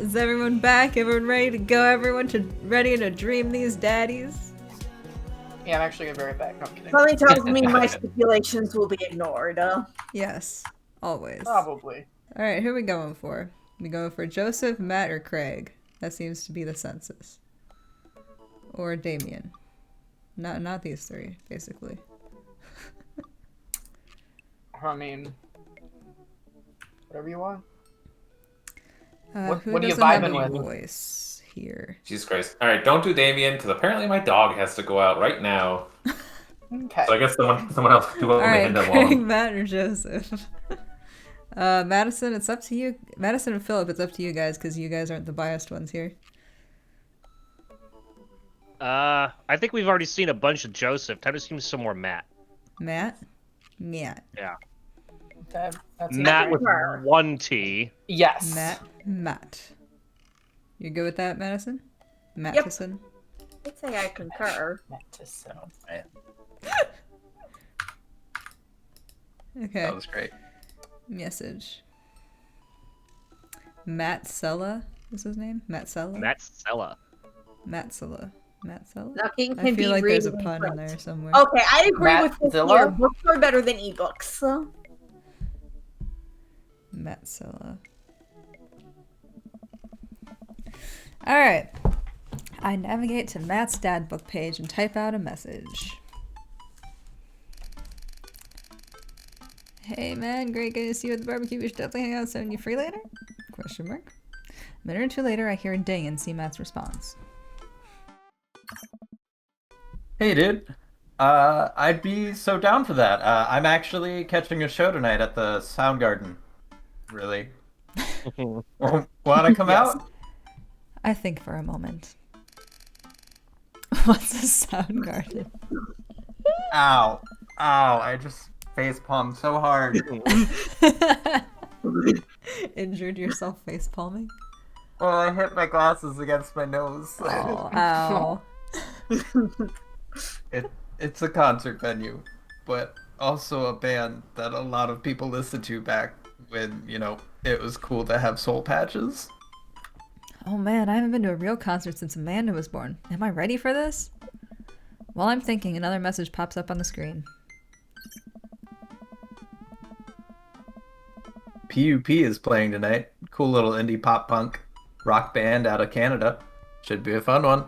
Is everyone back? Everyone ready to go? Ready to dream these daddies? Yeah, I'm actually very back. No, I'm kidding. Something tells me my stipulations will be ignored. Yes, always. Probably. All right, who are we going for? We going for Joseph, Matt, or Craig? That seems to be the census. Or Damien. Not these three, basically. I mean, whatever you want. What are you doesn't have vibing a with? voice here? Jesus Christ. Alright, don't do Damien, because apparently my dog has to go out right now. Okay. So I guess someone else do what Alright, Amanda Craig, wants. Matt, or Joseph? Madison, it's up to you. Madison and Philip, it's up to you guys, because you guys aren't the biased ones here. I think we've already seen a bunch of Joseph. Time to see some more Matt. Matt? Matt. Yeah. That's Matt with Sure. one T. Yes. Matt. You good with that, Madison? Mattison? I'd say I concur. Okay. That was great. Message. Matt Sella is his name? Matt Sella? Matt Sella. Matt Sella. Matt Sella? Nothing I can feel be like there's a reading pun in print. there somewhere. Okay, I agree with this Matzilla? here. Books are better than ebooks. Matt Sella. Alright. I navigate to Matt's dad book page and type out a message. Hey man, great getting to see you at the barbecue. We should definitely hang out soon. You free later? Question mark. A minute or two later, I hear a ding and see Matt's response. Hey, dude. I'd be so down for that. I'm actually catching a show tonight at the Soundgarden. Really? Wanna come out? I think for a moment. What's a Soundgarden? Ow. Ow, I just face palmed so hard. Injured yourself face palming? Well, I hit my glasses against my nose. Oh, ow. It's a concert venue, but also a band that a lot of people listened to back when, it was cool to have soul patches. Oh man, I haven't been to a real concert since Amanda was born. Am I ready for this? While I'm thinking, another message pops up on the screen. PUP is playing tonight. Cool little indie pop punk rock band out of Canada. Should be a fun one.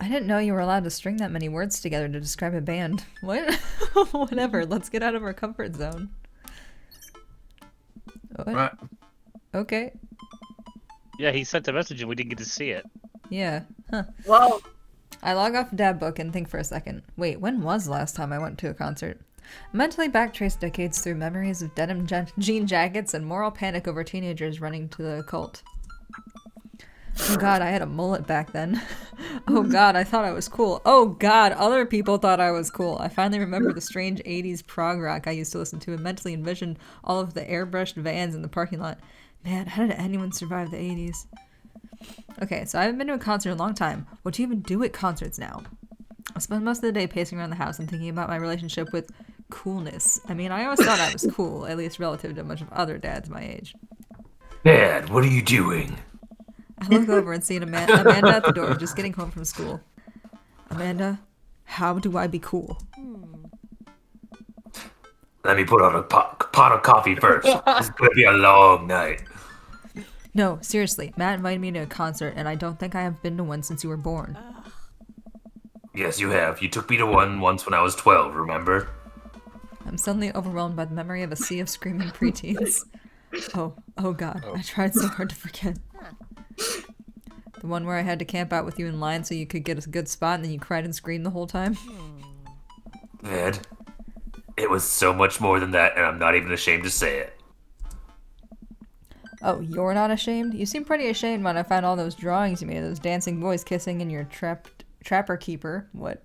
I didn't know you were allowed to string that many words together to describe a band. What? Whatever, let's get out of our comfort zone. What? Right. Okay. Yeah, he sent a message and we didn't get to see it. Yeah. Huh. Well, I log off Dad Book and think for a second. Wait, when was the last time I went to a concert? I mentally backtrace decades through memories of denim jean jackets and moral panic over teenagers running to the occult. Oh god, I had a mullet back then. Oh god, I thought I was cool. Oh god, other people thought I was cool. I finally remember the strange 80s prog rock I used to listen to and mentally envisioned all of the airbrushed vans in the parking lot. Man, how did anyone survive the 80s? Okay, so I haven't been to a concert in a long time. What do you even do at concerts now? I spend most of the day pacing around the house and thinking about my relationship with coolness. I mean, I always thought I was cool, at least relative to a bunch of other dads my age. Dad, what are you doing? I look over and see Amanda at the door, just getting home from school. Amanda, how do I be cool? Let me put on a pot of coffee first. It's gonna be a long night. No, seriously, Matt invited me to a concert, and I don't think I have been to one since you were born. Yes, you have. You took me to one once when I was 12, remember? I'm suddenly overwhelmed by the memory of a sea of screaming preteens. Oh god, I tried so hard to forget. The one where I had to camp out with you in line so you could get a good spot and then you cried and screamed the whole time. Ed, it was so much more than that, and I'm not even ashamed to say it. Oh, you're not ashamed? You seem pretty ashamed when I found all those drawings you made of those dancing boys kissing in your trapper keeper. What?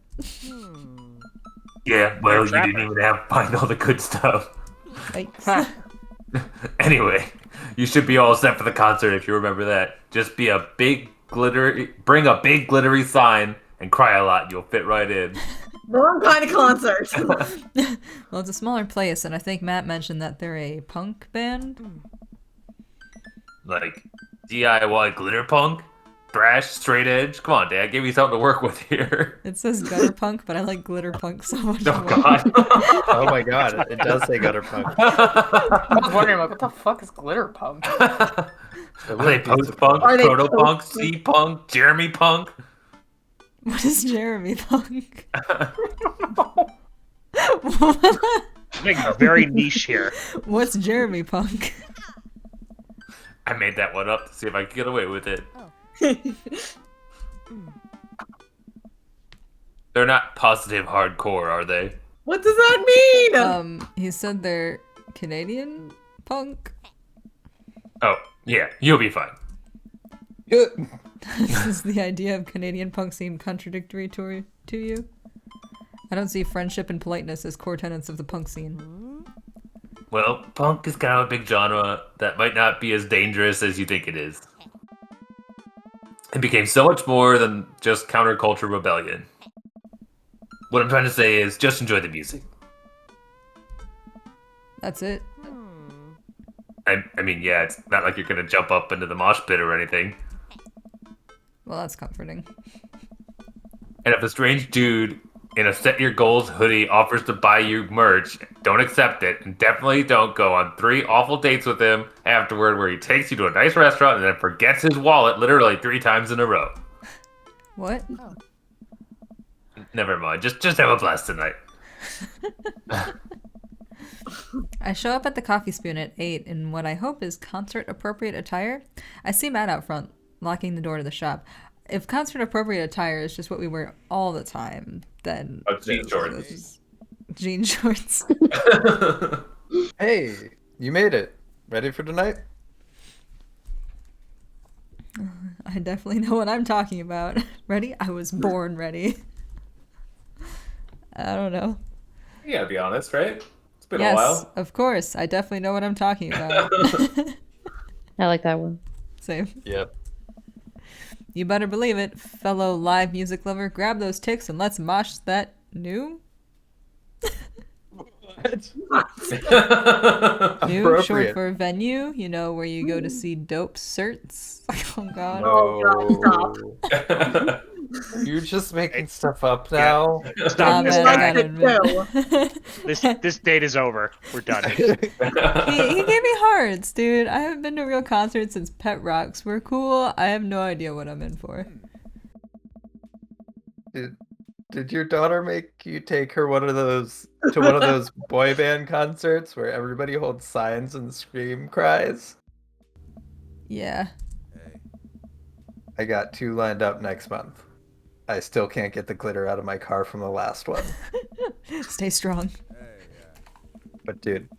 Yeah, well, you Trapper. didn't even have to find all the good stuff. Yikes. Anyway, you should be all set for the concert if you remember that. Just bring a big glittery sign and cry a lot and you'll fit right in. wrong kind of concert. Well, it's a smaller place, and I think Matt mentioned that they're a punk band. Like, DIY glitter punk, thrash, straight edge. Come on, Dad, give me something to work with here. It says gutter punk, but I like glitter punk so much Oh more. God. Oh my god, it does say gutter punk. I was wondering, like, what the fuck is glitter punk? Are they post punk, Are they proto punk, post- C punk, Jeremy punk? What is Jeremy punk? Like very niche here. What's Jeremy punk? I made that one up to see if I could get away with it. They're not positive hardcore, are they? What does that mean? He said they're Canadian punk. Oh, yeah, you'll be fine. Does the idea of Canadian punk seem contradictory to you? I don't see friendship and politeness as core tenets of the punk scene. Well, punk is kind of a big genre that might not be as dangerous as you think it is. It became so much more than just counterculture rebellion. What I'm trying to say is just enjoy the music. That's it. I mean, yeah, it's not like you're gonna jump up into the mosh pit or anything. Well, that's comforting. And if a strange dude in a Set Your Goals hoodie offers to buy you merch, don't accept it, and definitely don't go on 3 awful dates with him afterward where he takes you to a nice restaurant and then forgets his wallet literally 3 times in a row. What? Never mind, just have a blast tonight. I show up at the Coffee Spoon at 8 in what I hope is concert-appropriate attire. I see Matt out front, locking the door to the shop. If concert-appropriate attire is just what we wear all the time, then... Oh, jean shorts. Jean shorts. Hey, you made it. Ready for tonight? I definitely know what I'm talking about. Ready? I was born ready. I don't know. You gotta be honest, right? It's been Yes, a while. of course. I definitely know what I'm talking about. I like that one. Same. Yep. You better believe it, fellow live music lover. Grab those ticks and let's mosh that new short Appropriate. for venue. You know, where you go to see dope certs. Oh god. Oh, God, You're just making stuff up now. Stop Nah, this man, I guy. gotta admit. This date is over. We're done. he gave me hearts, dude. I haven't been to a real concert since Pet Rocks were cool. I have no idea what I'm in for. Did your daughter make you take her to one of those boy band concerts where everybody holds signs and scream cries? Yeah. I got 2 lined up next month. I still can't get the glitter out of my car from the last one. Stay strong. But dude,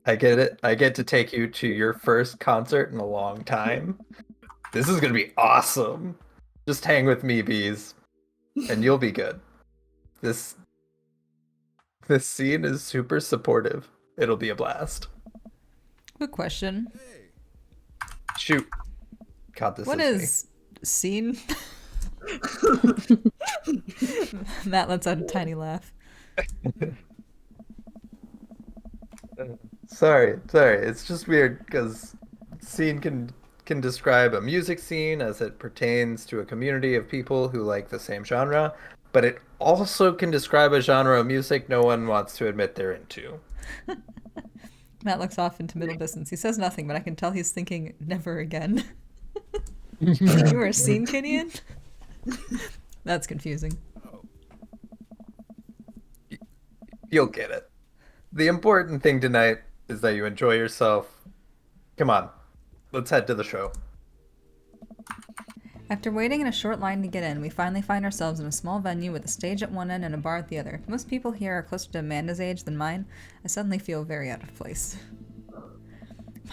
I get it. I get to take you to your first concert in a long time. This is gonna be awesome. Just hang with me, bees, and you'll be good. This scene is super supportive. It'll be a blast. Good question. Shoot. God, this What is is scene? Matt lets out a tiny laugh. Sorry. It's just weird because scene can describe a music scene as it pertains to a community of people who like the same genre, but it also can describe a genre of music no one wants to admit they're into. Matt looks off into middle distance. He says nothing, but I can tell he's thinking, never again. You were a scene Kidian? That's confusing. You'll get it. The important thing tonight is that you enjoy yourself. Come on, let's head to the show. After waiting in a short line to get in, we finally find ourselves in a small venue with a stage at one end and a bar at the other. Most people here are closer to Amanda's age than mine. I suddenly feel very out of place.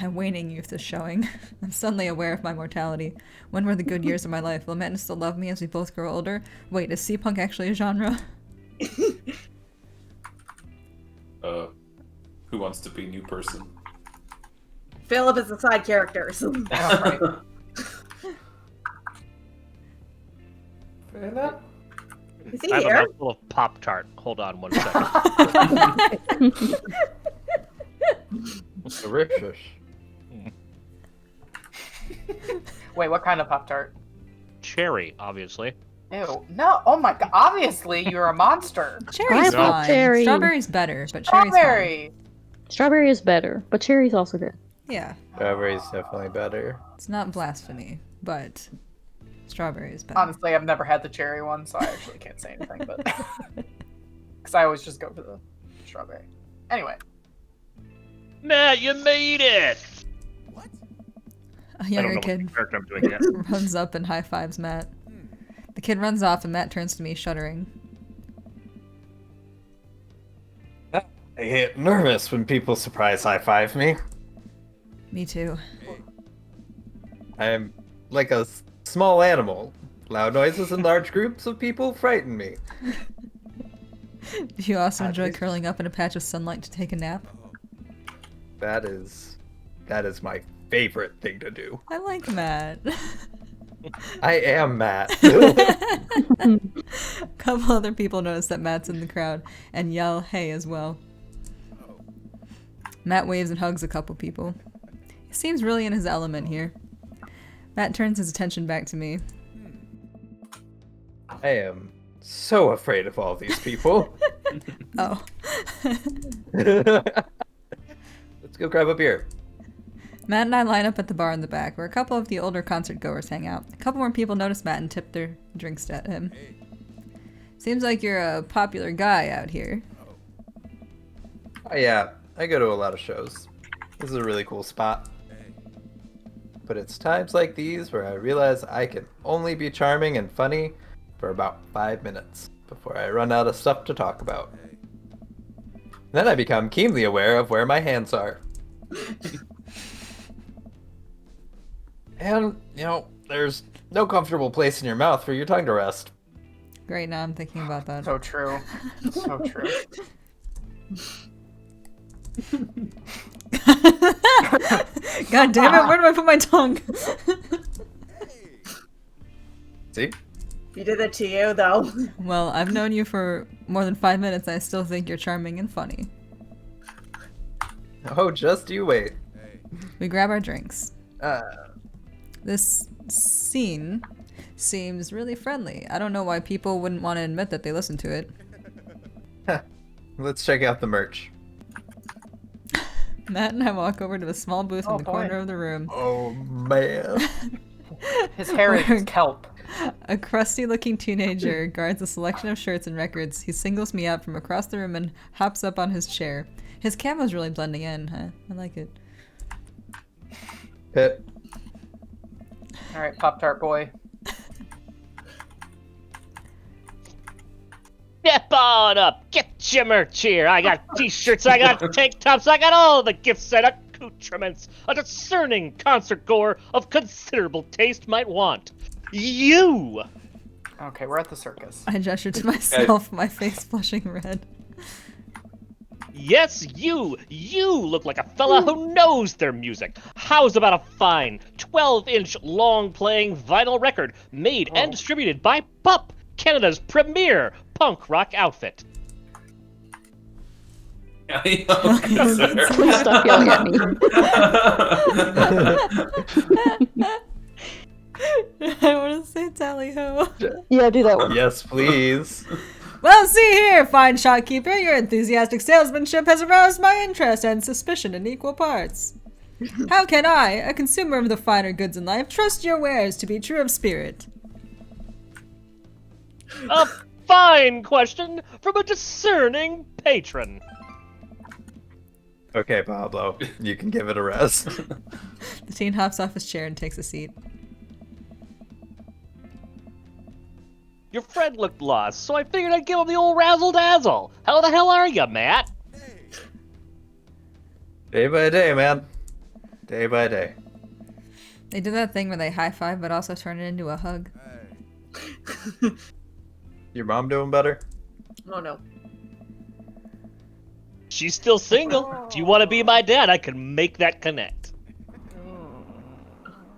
My waning youth is showing. I'm suddenly aware of my mortality. When were the good years of my life? Will Amanda still love me as we both grow older? Wait, is C-punk actually a genre? Who wants to be new person? Philip is the side characters. Is he I have a here? mouthful of Pop-Tart. Hold on 1 second. Delicious. Wait, what kind of Pop-Tart? Cherry, obviously. Ew. No. Oh my god. Obviously, you're a monster. Cherry's I love fine. cherry. Strawberry's better, but cherry's fine. Strawberry. Strawberry is better, but cherry's also good. Yeah, Strawberry's definitely better. it's not blasphemy, but strawberry is better. Honestly, I've never had the cherry one, so I actually can't say anything. But because I always just go for the strawberry. Anyway. Matt, you made it! A I don't younger know kid what character I'm doing yet. runs up and high fives Matt. The kid runs off and Matt turns to me, shuddering. I get nervous when people surprise high-five me. Me too. I'm like a small animal. Loud noises and large groups of people frighten me. Do you also enjoy least- curling up in a patch of sunlight to take a nap? That is my favorite thing to do. I like Matt. I am Matt. A couple other people notice that Matt's in the crowd and yell hey as well. Matt waves and hugs a couple people. He seems really in his element here. Matt turns his attention back to me. I am so afraid of all these people. Oh. Let's go grab a beer. Matt and I line up at the bar in the back, where a couple of the older concert goers hang out. A couple more people notice Matt and tip their drinks at him. Seems like you're a popular guy out here. Oh yeah, I go to a lot of shows. This is a really cool spot. But it's times like these where I realize I can only be charming and funny for about 5 minutes before I run out of stuff to talk about. Then I become keenly aware of where my hands are. And, there's no comfortable place in your mouth for your tongue to rest. Great, now I'm thinking about that. So true. So true. God damn it, where do I put my tongue? See? He did it to you, though. Well, I've known you for more than 5 minutes and I still think you're charming and funny. Oh, just you wait. We grab our drinks. Uh, This scene seems really friendly. I don't know why people wouldn't want to admit that they listen to it. let's check out the merch. Matt and I walk over to a small booth in Oh, the boy. corner of the room. Oh, man. His hair is kelp. A crusty-looking teenager guards a selection of shirts and records. He singles me out from across the room and hops up on his chair. His camo's really blending in, huh? I like it. Pit. Alright, Pop-Tart boy. Step on up, get your merch here. I got t-shirts, I got tank tops, I got all the gifts and accoutrements a discerning concert goer of considerable taste might want. You! Okay, we're at the circus. I gesture to myself, my face flushing red. Yes, you! You look like a fella who knows their music. How's about a fine 12-inch long-playing vinyl record made and distributed by Pup, Canada's premier punk rock outfit? Please stop yelling at me. I want to say tally ho. Yeah, do that one. Yes, please. Well, see here, fine shopkeeper, your enthusiastic salesmanship has aroused my interest and suspicion in equal parts. How can I, a consumer of the finer goods in life, trust your wares to be true of spirit? A fine question from a discerning patron. Okay, Pablo, you can give it a rest. The teen hops off his chair and takes a seat. Your friend looked lost, so I figured I'd give him the old razzle-dazzle. How the hell are you, Matt? Day by day, man. Day by day. They do that thing where they high five but also turn it into a hug. Your mom doing better? Oh no. She's still single. If you want to be my dad, I can make that connect.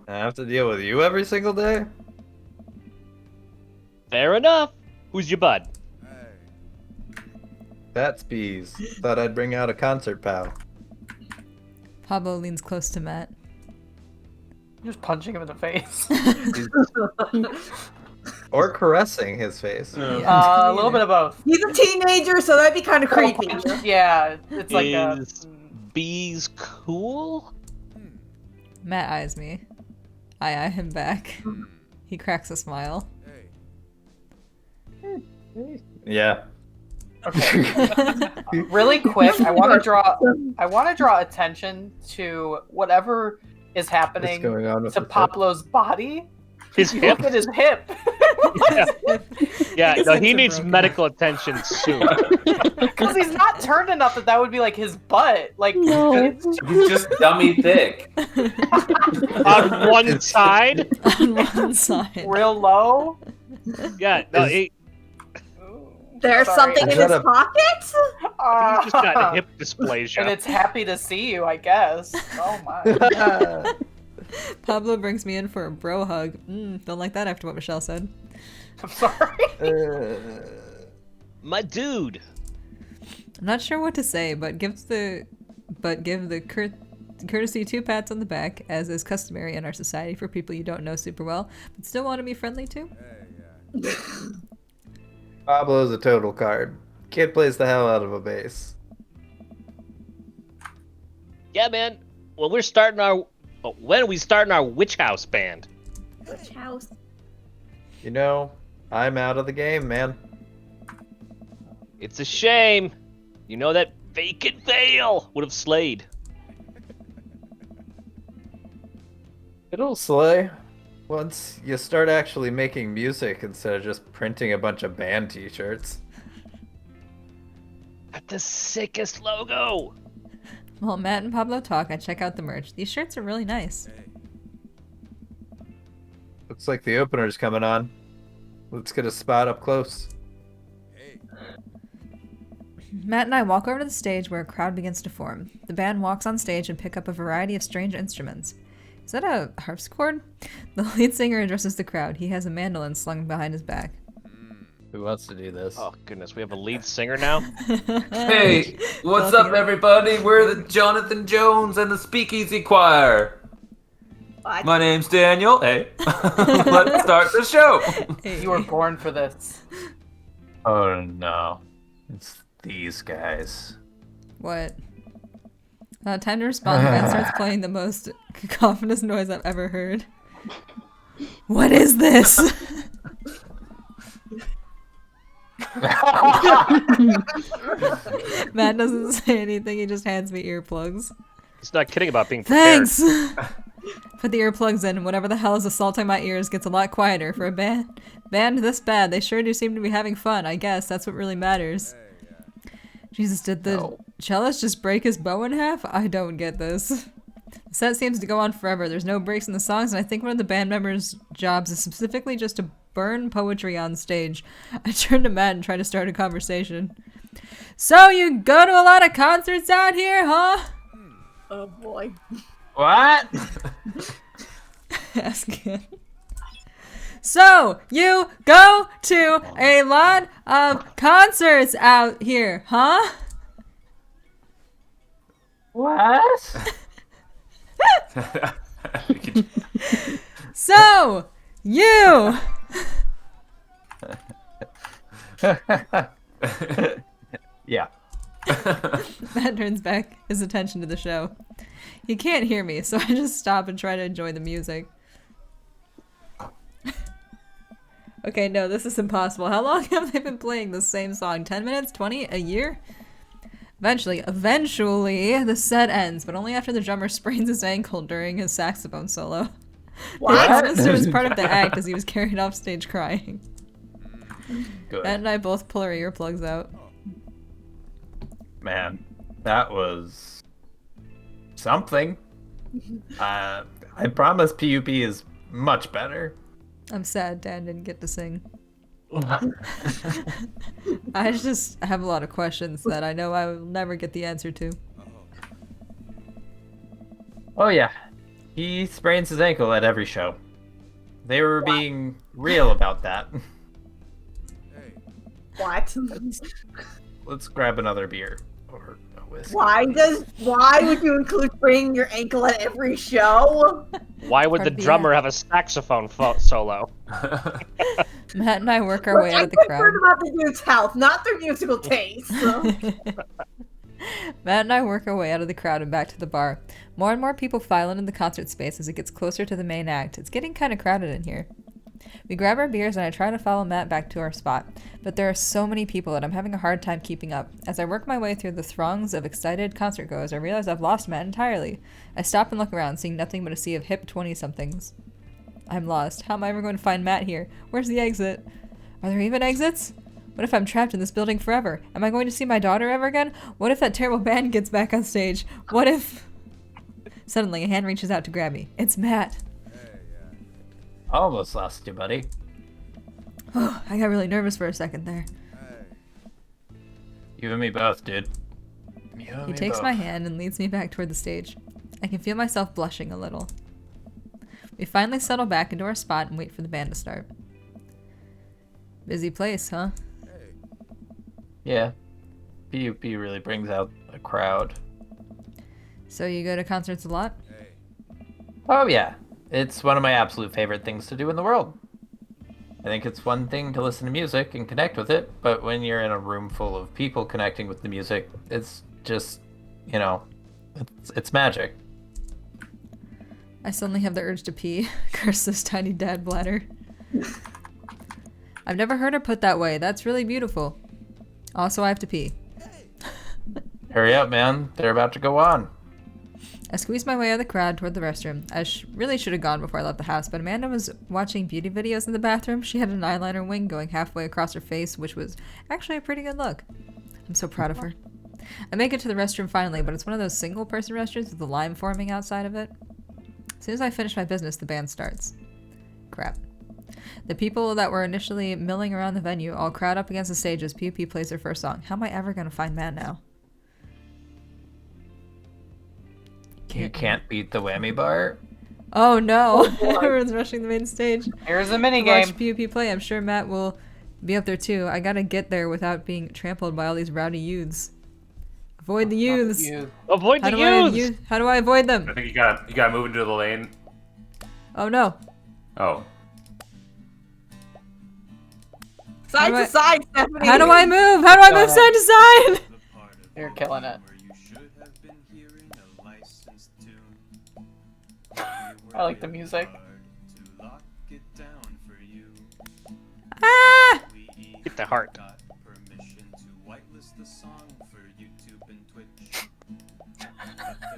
I have to deal with you every single day? Fair enough. Who's your bud? That's bees. Thought I'd bring out a concert pal. Pablo leans close to Matt. You're just punching him in the face. Or caressing his face. A little bit of both. He's a teenager, so that'd be kind of creepy. Yeah, it's like a. Is bees cool? Matt eyes me. I eye him back. He cracks a smile. Yeah. Okay. Really quick, I want to draw attention to whatever is What's happening going on with to the tip? Pablo's body. His Look hip? at his hip. Yeah, His no, hips he are needs broken. medical attention soon. Because he's not turned enough that would be like his butt. Like, No. He's just dummy thick. On one side? On one side. real low. Yeah, no, Is- he There's Sorry. something Is in his that a- pocket? just got hip And dysplasia. it's happy to see you, I guess. Oh my. Pablo brings me in for a bro hug. Don't like that after what Michelle said. I'm sorry. My dude. I'm not sure what to say, but give the courtesy 2 pats on the back, as is customary in our society for people you don't know super well, but still want to be friendly to. Pablo's a total card. Kid plays the hell out of a bass. Yeah, man. When are we starting our Witch House band? Which house? You know, I'm out of the game, man. It's a shame. You know that vacant veil would have slayed. It'll slay once you start actually making music instead of just printing a bunch of band t-shirts. Got the sickest logo. While Matt and Pablo talk, I check out the merch. These shirts are really nice. Looks like the opener's coming on. Let's get a spot up close. Matt and I walk over to the stage where a crowd begins to form. The band walks on stage and pick up a variety of strange instruments. Is that a harpsichord? The lead singer addresses the crowd. He has a mandolin slung behind his back. Who wants to do this? Oh goodness, we have a lead singer now. Hey, what's up, everybody? We're the Jonathan Jones and the Speakeasy Choir. What? My name's Daniel. Hey, let's start the show. Hey. You were born for this. Oh no. It's these guys. What? Time to respond. The band starts playing the most cacophonous noise I've ever heard. What is this? Matt doesn't say anything. He just hands me earplugs. He's not kidding about being prepared. Thanks. Put the earplugs in, and whatever the hell is assaulting my ears gets a lot quieter. For a band this bad, they sure do seem to be having fun. I guess that's what really matters. Jesus, did the cellist just break his bow in half? I don't get this. The set seems to go on forever. There's no breaks in the songs, and I think one of the band members' jobs is specifically just to burn poetry on stage. I turn to Matt and try to start a conversation. So you go to a lot of concerts out here, huh? Oh boy. What? Ask again. So you go to a lot of concerts out here, huh? What? So you Yeah. Matt turns back his attention to the show. He can't hear me, so I just stop and try to enjoy the music. Okay, no, this is impossible. How long have they been playing the same song? 10 minutes? 20? A year? Eventually, the set ends, but only after the drummer sprains his ankle during his saxophone solo. What? It was part of the act as he was carried off stage crying. Good. Matt and I both pull our earplugs out. Man, that was something. I promise PUP is much better. I'm sad Dan didn't get to sing. I just have a lot of questions that I know I will never get the answer to. Oh yeah, he sprains his ankle at every show. They were being real about that. What? Let's grab another beer. Or whiskey. Why would you include spraining your ankle at every show? Why would the Cardi B. drummer have a saxophone solo? Matt and I work our way out of the I'm concerned crowd. about the dude's health, not their musical taste. Matt and I work our way out of the crowd and back to the bar. More and more people file into the concert space as it gets closer to the main act. It's getting kind of crowded in here. We grab our beers and I try to follow Matt back to our spot, but there are so many people that I'm having a hard time keeping up. As I work my way through the throngs of excited concert goers, I realize I've lost Matt entirely. I stop and look around, seeing nothing but a sea of hip 20-somethings. I'm lost. How am I ever going to find Matt here? Where's the exit? Are there even exits? What if I'm trapped in this building forever? Am I going to see my daughter ever again? What if that terrible band gets back on stage? What if... Suddenly, a hand reaches out to grab me. It's Matt. Almost lost you, buddy. I got really nervous for a second there. You and me both, dude. He takes my hand and leads me back toward the stage. I can feel myself blushing a little. We finally settle back into our spot and wait for the band to start. Busy place, huh? Yeah. PUP really brings out a crowd. So you go to concerts a lot? Oh yeah. It's one of my absolute favorite things to do in the world. I think it's one thing to listen to music and connect with it, but when you're in a room full of people connecting with the music, it's just, you know, it's magic. I suddenly have the urge to pee. Curse this tiny dad bladder. I've never heard her put that way. That's really beautiful. Also, I have to pee. Hurry up, man. They're about to go on. I squeezed my way out of the crowd toward the restroom. I really should have gone before I left the house, but Amanda was watching beauty videos in the bathroom. She had an eyeliner wing going halfway across her face, which was actually a pretty good look. I'm so proud of her. I make it to the restroom finally, but it's one of those single-person restrooms with the line forming outside of it. As soon as I finish my business, the band starts. Crap. The people that were initially milling around the venue all crowd up against the stage as PUP plays their first song. How am I ever going to find Matt now? You can't beat the whammy bar. Oh no! Everyone's rushing the main stage. Here's a To minigame. watch PUP play. I'm sure Matt will be up there too. I gotta get there without being trampled by all these rowdy youths. Avoid the youths. Avoid the youths! How do I avoid them? I think you gotta move into the lane. Oh no. Oh. Side do I- to side, Stephanie. How do I move? How do I move side to side? You're killing it. I like the music. Ah! Hit the heart.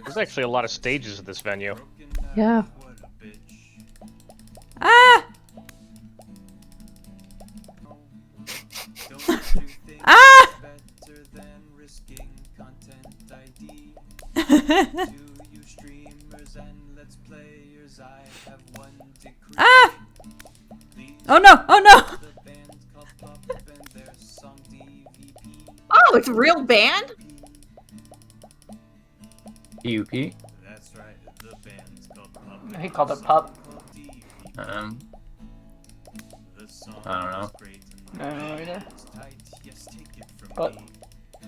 There's actually a lot of stages at this venue. Yeah. Ah! Ah! Ah! Oh no! Oh no! Oh, it's a real band? PUP. He called it Pup. I don't know. No idea. But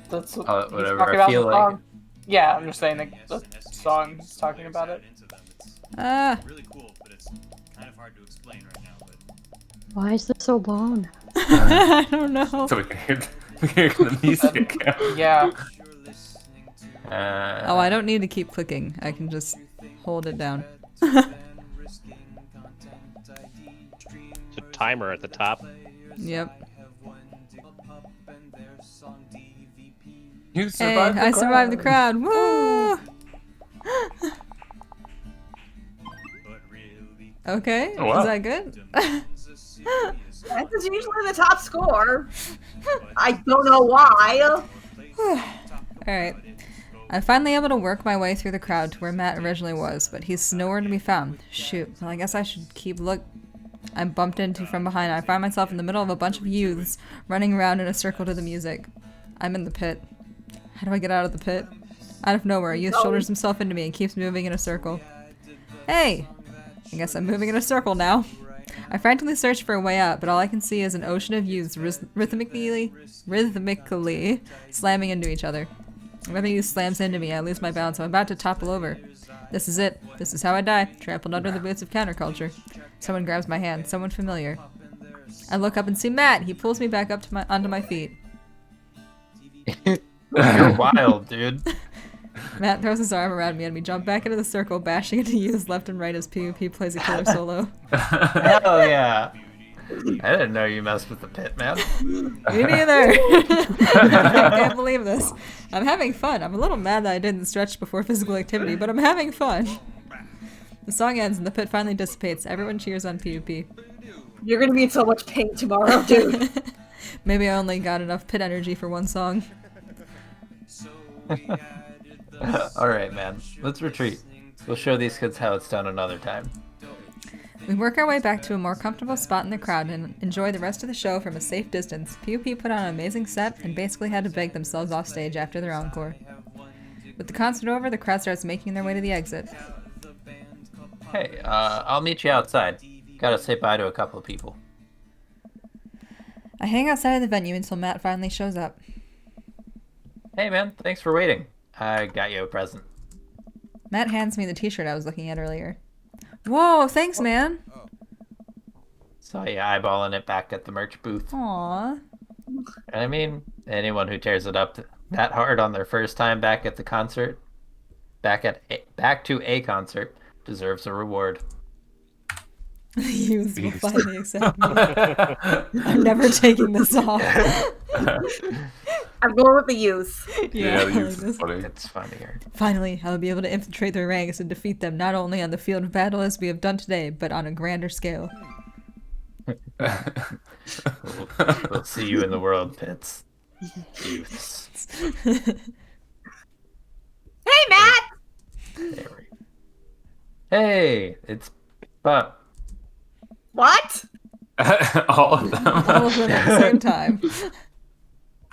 that's what he's Whatever, talking I about feel the like song. Yeah, I'm just saying the song is talking about it. Ah! Why is this so long? I don't know. So we can hear the music. Yeah. Oh, I don't need to keep clicking. I can just hold it down. There's a timer at the top. Yep. You Hey, survived I survived the crowd. Woo! Okay, Oh, wow. is that good? That is usually the top score. I don't know why. Alright. I'm finally able to work my way through the crowd to where Matt originally was, but he's nowhere to be found. Shoot, well I guess I should keep I'm bumped into from behind. I find myself in the middle of a bunch of youths running around in a circle to the music. I'm in the pit. How do I get out of the pit? Out of nowhere, a youth shoulders himself into me and keeps moving in a circle. Hey! I guess I'm moving in a circle now. I frantically search for a way out, but all I can see is an ocean of youths rhythmically slamming into each other. Another youth slams into me. I lose my balance. I'm about to topple over. This is it. This is how I die. Trampled under the boots of counterculture. Someone grabs my hand. Someone familiar. I look up and see Matt. He pulls me back up to onto my feet. You're wild, dude. Matt throws his arm around me and we jump back into the circle, bashing into youths left and right as PvP plays a killer solo. Hell yeah. I didn't know you messed with the pit, man. Me neither. I can't believe this. I'm having fun. I'm a little mad that I didn't stretch before physical activity, but I'm having fun. The song ends and the pit finally dissipates. Everyone cheers on PvP. You're gonna be in so much pain tomorrow, dude. Maybe I only got enough pit energy for one song. Alright, man. Let's retreat. We'll show these kids how it's done another time. We work our way back to a more comfortable spot in the crowd and enjoy the rest of the show from a safe distance. PvP put on an amazing set and basically had to beg themselves off stage after their encore. With the concert over, the crowd starts making their way to the exit. Hey, I'll meet you outside. Gotta say bye to a couple of people. I hang outside of the venue until Matt finally shows up. Hey, man. Thanks for waiting. I got you a present. Matt hands me the t-shirt I was looking at earlier. Whoa, thanks, man. Saw you eyeballing it back at the merch booth. Aww. I mean, anyone who tears it up that hard on their first time back at the concert, back to a concert, deserves a reward. Youths will finally accept me. I'm never taking this off. I'm going with the youth. Yeah, I like youth is this. funny. It's funnier. Finally, I'll be able to infiltrate their ranks and defeat them not only on the field of battle as we have done today, but on a grander scale. We'll see you in the world, Pits. Youths. Hey, Matt! There we go. Hey, it's Pup. What? All of them. All of them at the same time.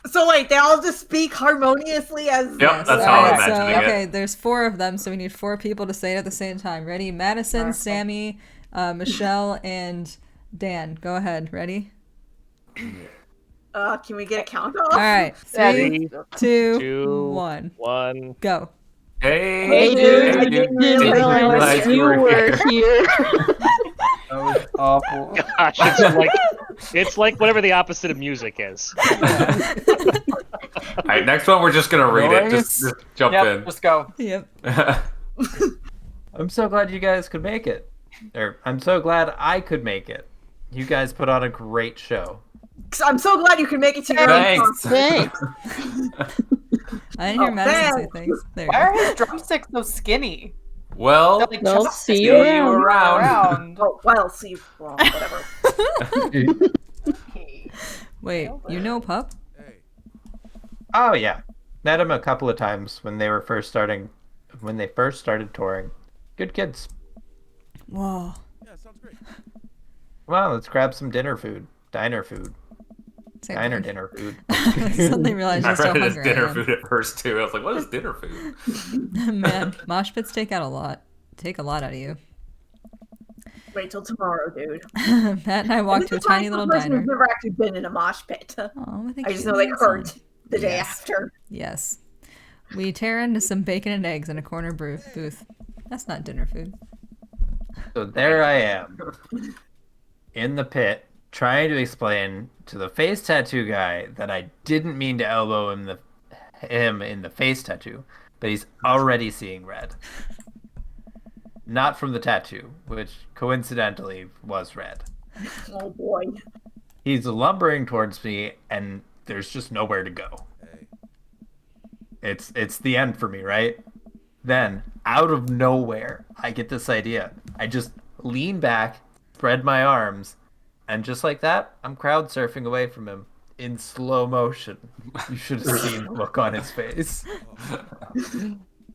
So wait, they all just speak harmoniously as. Yep, Yes, that's how I'm alright, imagining it. okay, there's 4 of them, so we need 4 people to say it at the same time. Ready? Madison, Sammy, Michelle, and Dan. Go ahead. Ready? Can we get a count off? All right. 3, 2, 2, 1. 1. Go. Hey, Hey, dude, I didn't realize you were here. That was awful. Gosh, it's like whatever the opposite of music is. All right, next one we're just gonna read it. Noise. Just jump Yep, just go. Yep. in. I'm so glad you guys could make it. Or I'm so glad I could make it. You guys put on a great show. I'm so glad you could make it to your Thanks. Thanks. I didn't hear Oh, Madison say thanks. things. There Why are you his drumsticks so skinny? Well, They're like They'll chopsticks see you that around. around. Oh, well, see, well, whatever. go. Wait, you know Pup? Oh yeah, met him a couple of times when they first started touring. Good kids. Whoa. Come on, let's grab some diner food. Diner food. Same Diner thing. dinner food. I suddenly realized I just how read it as hungry I dinner am. food at first too. I was like, "What is dinner food?" Man, mosh pits take a lot out of you. Wait till tomorrow, dude. Matt and I walked to a tiny little diner. I've never actually been in a mosh pit. Oh, with a I just cute know they little hurt son. the day Yes. after. Yes. We tear into some bacon and eggs in a corner booth. That's not dinner food. So there I am, in the pit, trying to explain to the face tattoo guy that I didn't mean to elbow him in the face tattoo, but he's already seeing red. Not from the tattoo, which coincidentally was red. Oh boy. He's lumbering towards me, and there's just nowhere to go. It's the end for me, right? Then, out of nowhere, I get this idea. I just lean back, spread my arms, and just like that, I'm crowd surfing away from him in slow motion. You should have seen the look on his face.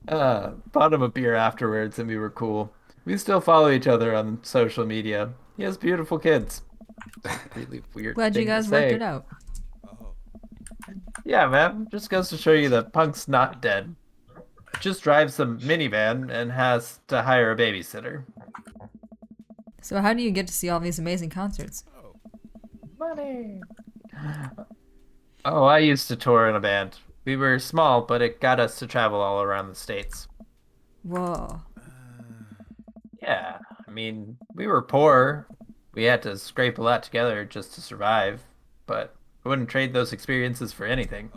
Bought him a beer afterwards, and we were cool. We still follow each other on social media. He has beautiful kids. Really weird. Glad you thing to guys worked say. it out. Yeah, man. Just goes to show you that Punk's not dead. Just drives a minivan and has to hire a babysitter. So how do you get to see all these amazing concerts? Money. Oh, I used to tour in a band We were small, but it got us to travel all around the states. Whoa. Yeah, I mean, we were poor. We had to scrape a lot together just to survive, but I wouldn't trade those experiences for anything.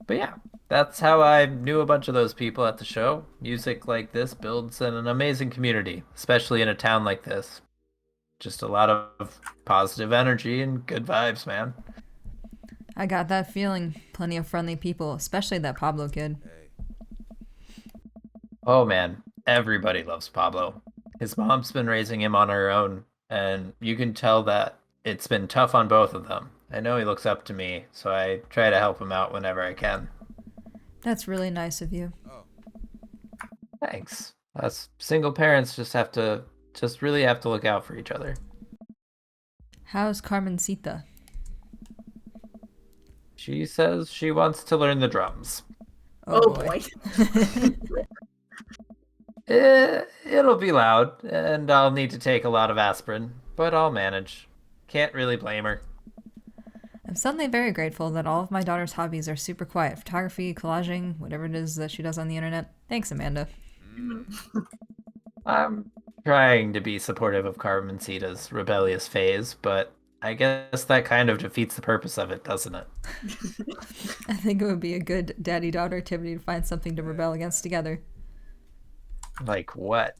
But yeah, that's how I knew a bunch of those people at the show. Music like this builds an amazing community, especially in a town like this. Just a lot of positive energy and good vibes, man. I got that feeling. Plenty of friendly people, especially that Pablo kid. Oh man, everybody loves Pablo. His mom's been raising him on her own, and you can tell that it's been tough on both of them. I know he looks up to me, so I try to help him out whenever I can. That's really nice of you. Thanks. Us single parents just really have to look out for each other. How's Carmencita? She says she wants to learn the drums. Oh boy. It'll be loud, and I'll need to take a lot of aspirin, but I'll manage. Can't really blame her. I'm suddenly very grateful that all of my daughter's hobbies are super quiet. Photography, collaging, whatever it is that she does on the internet. Thanks, Amanda. I'm trying to be supportive of Carmencita's rebellious phase, but I guess that kind of defeats the purpose of it, doesn't it? I think it would be a good daddy-daughter activity to find something to rebel against together. Like what?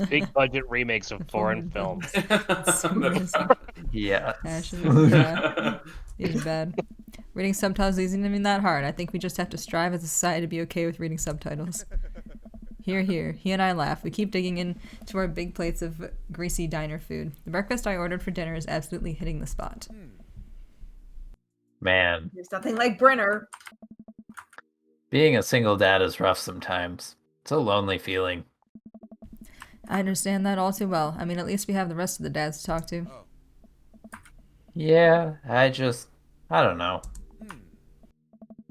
Big budget remakes of foreign films. Yeah. Actually, yeah. These are bad. Reading subtitles isn't even that hard. I think we just have to strive as a society to be okay with reading subtitles. Here, here. He and I laugh. We keep digging into our big plates of greasy diner food. The breakfast I ordered for dinner is absolutely hitting the spot. Man, There's nothing like Brenner. being a single dad is rough sometimes. It's a lonely feeling. I understand that all too well. I mean, at least we have the rest of the dads to talk to. Yeah, I don't know.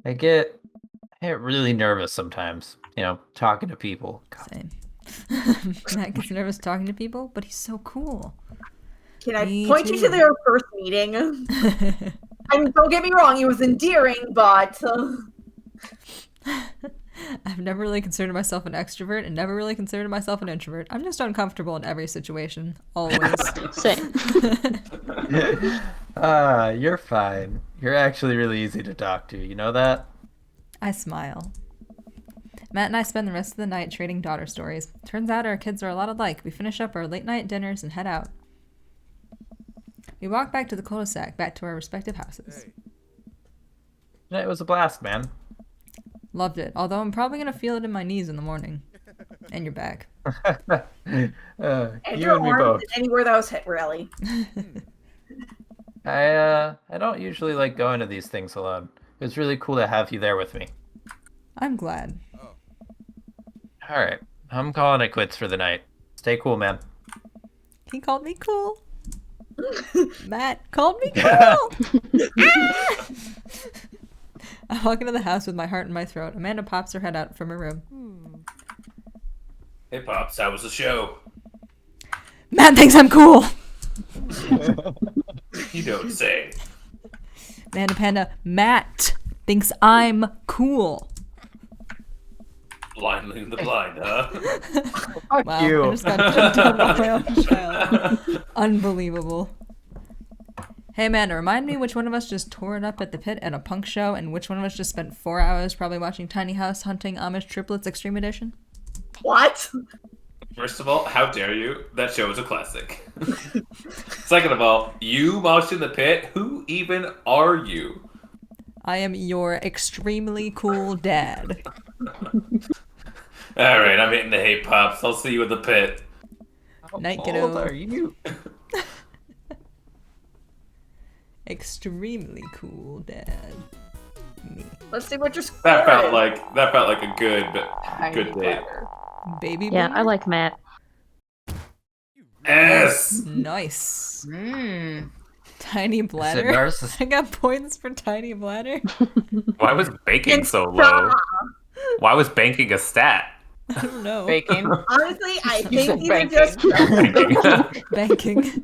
I get really nervous sometimes, talking to people. God. Same. Matt gets nervous talking to people, but he's so cool. Can I Me point you too. to their first meeting? I mean, don't get me wrong, he was endearing, but I've never really considered myself an extrovert and never really considered myself an introvert. I'm just uncomfortable in every situation, always. Same. You're fine. You're actually really easy to talk to, you know that? I smile. Matt and I spend the rest of the night trading daughter stories. Turns out our kids are a lot alike. We finish up our late night dinners and head out. We walk back to the cul-de-sac, back to our respective houses. It was a blast, man. Loved it, although I'm probably going to feel it in my knees in the morning. And your back. and You your and me arms both. and anywhere that was hit, really. I don't usually like going to these things alone. It was really cool to have you there with me. I'm glad. Alright, I'm calling it quits for the night. Stay cool, man. He called me cool. Matt called me cool. Ah! I walk into the house with my heart in my throat. Amanda pops her head out from her room. Hey, Pops, how was the show? Matt thinks I'm cool. You don't say. Amanda Panda, Matt thinks I'm cool. Blind leading the blind, huh? Fuck Wow, you. I just got dumped on by my own child. Unbelievable. Hey Amanda, remind me which one of us just tore it up at the pit at a punk show and which one of us just spent 4 hours probably watching Tiny House Hunting Amish Triplets Extreme Edition? What? First of all, how dare you? That show is a classic. Second of all, you moused in the pit? Who even are you? I am your extremely cool dad. Alright, I'm hitting the hay, Pops. I'll see you in the pit. Night, How kiddo. old are you? Extremely cool dad. Me. Let's see what your score That felt is. like a good date. Baby Yeah, boomer? I like Matt. Yes. Nice. Mm. Tiny Is it bladder. narcissistic? I got points for tiny bladder. Why was baking so low? Why was banking a stat? I don't know. Baking. Honestly, I You said think these are banking. just Banking.